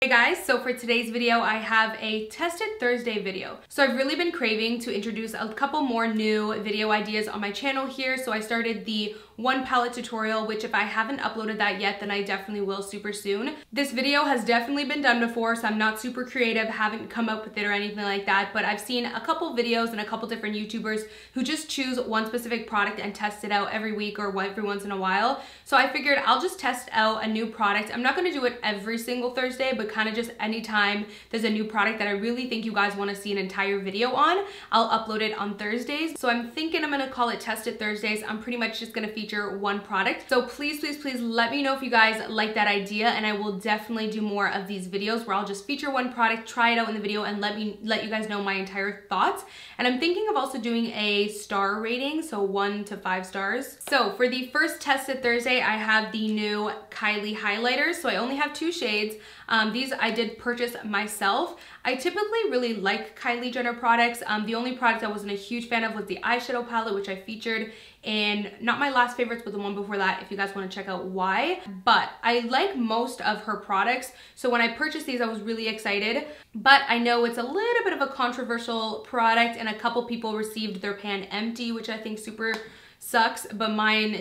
Hey guys, so for today's video, I have a Tested Thursday video. So I've really been craving to introduce a couple more new video ideas on my channel here. So I started the one palette tutorial, which if I haven't uploaded that yet, then I definitely will super soon. This video has definitely been done before, so I'm not super creative, haven't come up with it or anything like that, but I've seen a couple videos and a couple different YouTubers who just choose one specific product and test it out every week or every once in a while. So I figured I'll just test out a new product. I'm not gonna do it every single Thursday, but kind of just anytime there's a new product that I really think you guys wanna see an entire video on, I'll upload it on Thursdays. So I'm thinking I'm gonna call it Tested Thursdays. I'm pretty much just gonna feature one product. So please let me know if you guys like that idea, and I will definitely do more of these videos where I'll just feature one product, try it out in the video, and let you guys know my entire thoughts. And I'm thinking of also doing a star rating, so 1 to 5 stars. So for the first Tested Thursday, I have the new Kylie highlighters. So I only have 2 shades. These I did purchase myself. I typically really like Kylie Jenner products. The only product I wasn't a huge fan of was the eyeshadow palette, which I featured in not my last favorites, but the one before that, if you guys want to check out why. But I like most of her products. So when I purchased these, I was really excited, but I know it's a little bit of a controversial product and a couple people received their pan empty, which I think super sucks, but mine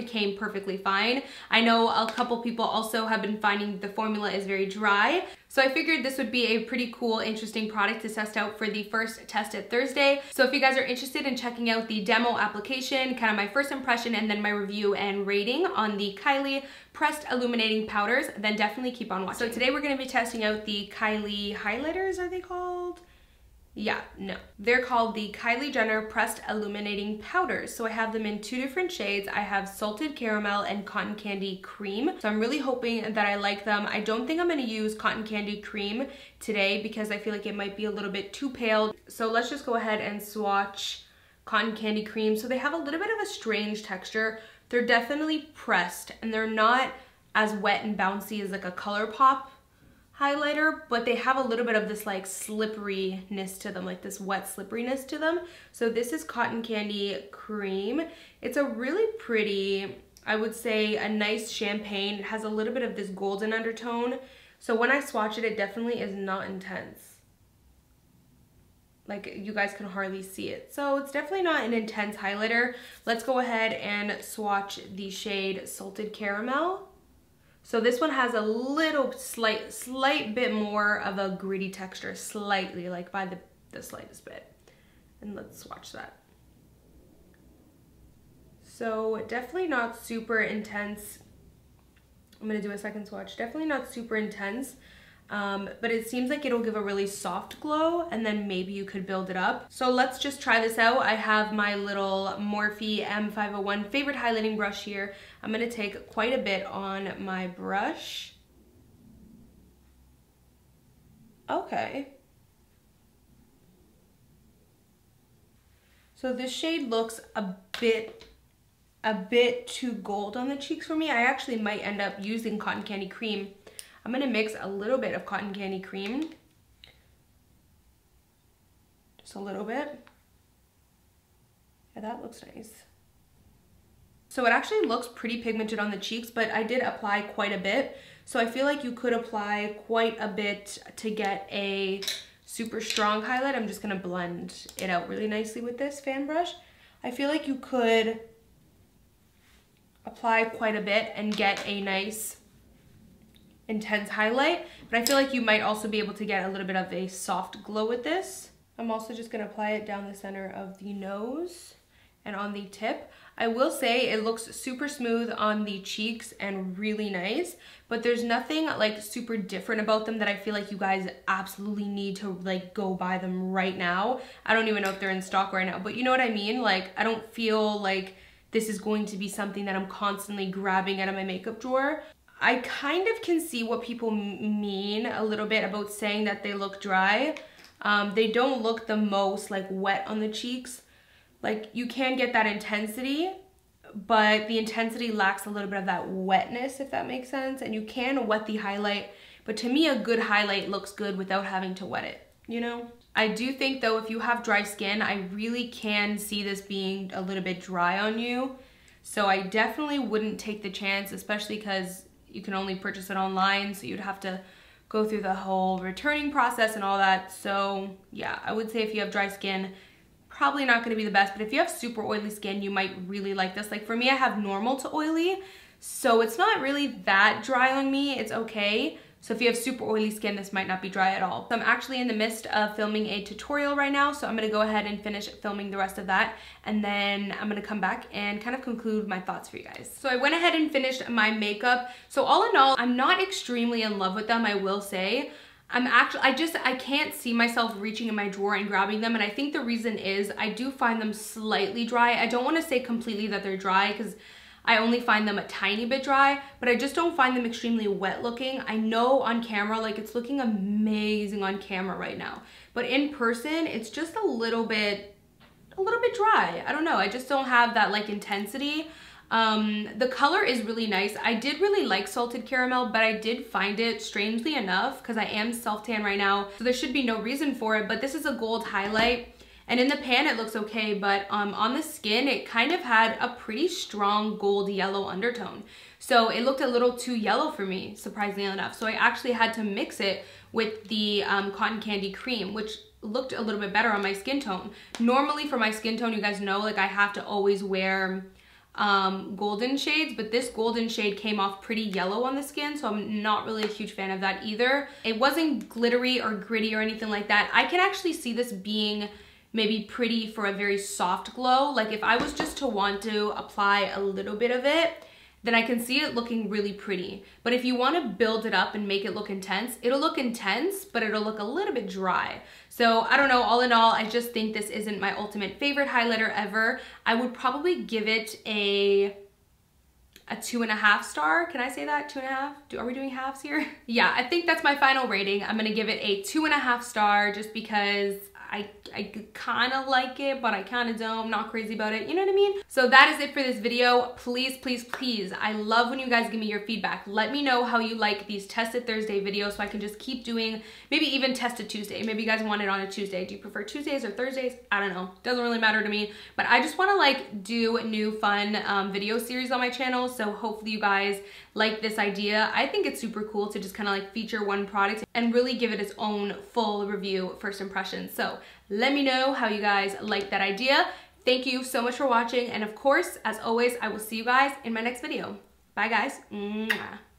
came perfectly fine. I know a couple people also have been finding the formula is very dry. So I figured this would be a pretty cool, interesting product to test out for the first Tested Thursday. So if you guys are interested in checking out the demo application, kind of my first impression, and then my review and rating on the Kylie Pressed Illuminating Powders, then definitely keep on watching. So today we're gonna be testing out the Kylie highlighters, are they called? Yeah, no. They're called the Kylie Jenner Pressed Illuminating Powders. So I have them in 2 different shades. I have Salted Caramel and Cotton Candy Cream. So I'm really hoping that I like them. I don't think I'm gonna use Cotton Candy Cream today because I feel like it might be a little bit too pale. So let's just go ahead and swatch Cotton Candy Cream. So they have a little bit of a strange texture. They're definitely pressed and they're not as wet and bouncy as like a ColourPop highlighter, but they have a little bit of this like slipperiness to them, like this wet slipperiness to them. So this is Cotton Candy Cream. It's a really pretty, I would say a nice champagne. It has a little bit of this golden undertone. So when I swatch it, it definitely is not intense. Like you guys can hardly see it. So it's definitely not an intense highlighter. Let's go ahead and swatch the shade Salted Caramel. So this one has a little slight bit more of a gritty texture, slightly, like by the slightest bit. And let's swatch that. So definitely not super intense. I'm gonna do a second swatch. Definitely not super intense, but it seems like it'll give a really soft glow and then maybe you could build it up. So let's just try this out. I have my little Morphe M501 favorite highlighting brush here. I'm gonna take quite a bit on my brush. Okay. So this shade looks a bit too gold on the cheeks for me. I actually might end up using Cotton Candy Cream. I'm gonna mix a little bit of Cotton Candy Cream. Just a little bit. Yeah, that looks nice. So it actually looks pretty pigmented on the cheeks, but I did apply quite a bit. So I feel like you could apply quite a bit to get a super strong highlight. I'm just gonna blend it out really nicely with this fan brush. I feel like you could apply quite a bit and get a nice intense highlight, but I feel like you might also be able to get a little bit of a soft glow with this. I'm also just gonna apply it down the center of the nose and on the tip. I will say it looks super smooth on the cheeks and really nice, but there's nothing like super different about them that I feel like you guys absolutely need to like go buy them right now. I don't even know if they're in stock right now, but you know what I mean? Like I don't feel like this is going to be something that I'm constantly grabbing out of my makeup drawer. I kind of can see what people mean a little bit about saying that they look dry. They don't look the most like wet on the cheeks. Like you can get that intensity, but the intensity lacks a little bit of that wetness, if that makes sense. And you can wet the highlight, but to me a good highlight looks good without having to wet it, you know? I do think though, if you have dry skin, I really can see this being a little bit dry on you. So I definitely wouldn't take the chance, especially because you can only purchase it online, so you'd have to go through the whole returning process and all that. So yeah, I would say if you have dry skin, probably not gonna be the best, but if you have super oily skin, you might really like this. Like for me, I have normal to oily, so it's not really that dry on me, it's okay. So if you have super oily skin, this might not be dry at all. So I'm actually in the midst of filming a tutorial right now, so I'm gonna go ahead and finish filming the rest of that, and then I'm gonna come back and kind of conclude my thoughts for you guys. So I went ahead and finished my makeup. So all in all, I'm not extremely in love with them, I will say. I can't see myself reaching in my drawer and grabbing them, and I think the reason is I do find them slightly dry. I don't wanna say completely that they're dry, because I only find them a tiny bit dry, but I just don't find them extremely wet looking. I know on camera, like it's looking amazing on camera right now, but in person, it's just a little bit dry. I don't know, I just don't have that like intensity. The color is really nice. I did really like Salted Caramel, but I did find it, strangely enough, because I am self-tan right now, so there should be no reason for it, but this is a gold highlight. And in the pan, it looks okay, but on the skin, it kind of had a pretty strong gold yellow undertone. So it looked a little too yellow for me, surprisingly enough. So I actually had to mix it with the Cotton Candy Cream, which looked a little bit better on my skin tone. Normally for my skin tone, you guys know, like I have to always wear golden shades, but this golden shade came off pretty yellow on the skin, so I'm not really a huge fan of that either. It wasn't glittery or gritty or anything like that. I can actually see this being maybe pretty for a very soft glow. Like if I was just to want to apply a little bit of it, then I can see it looking really pretty. But if you want to build it up and make it look intense, it'll look intense, but it'll look a little bit dry. So I don't know, all in all, I just think this isn't my ultimate favorite highlighter ever. I would probably give it a 2.5 star. Can I say that? 2.5? Are we doing halves here? Yeah, I think that's my final rating. I'm gonna give it a 2.5 star just because I kind of like it, but I kind of don't. I'm not crazy about it. You know what I mean? So that is it for this video. Please, please, please. I love when you guys give me your feedback. Let me know how you like these Tested Thursday videos so I can just keep doing, maybe even Tested Tuesday. Maybe you guys want it on a Tuesday. Do you prefer Tuesdays or Thursdays? I don't know. Doesn't really matter to me. But I just want to like do new fun video series on my channel. So hopefully you guys like this idea. I think it's super cool to just kind of like feature one product and really give it its own full review first impressions. So let me know how you guys like that idea. Thank you so much for watching. And of course, as always, I will see you guys in my next video. Bye guys. Mwah.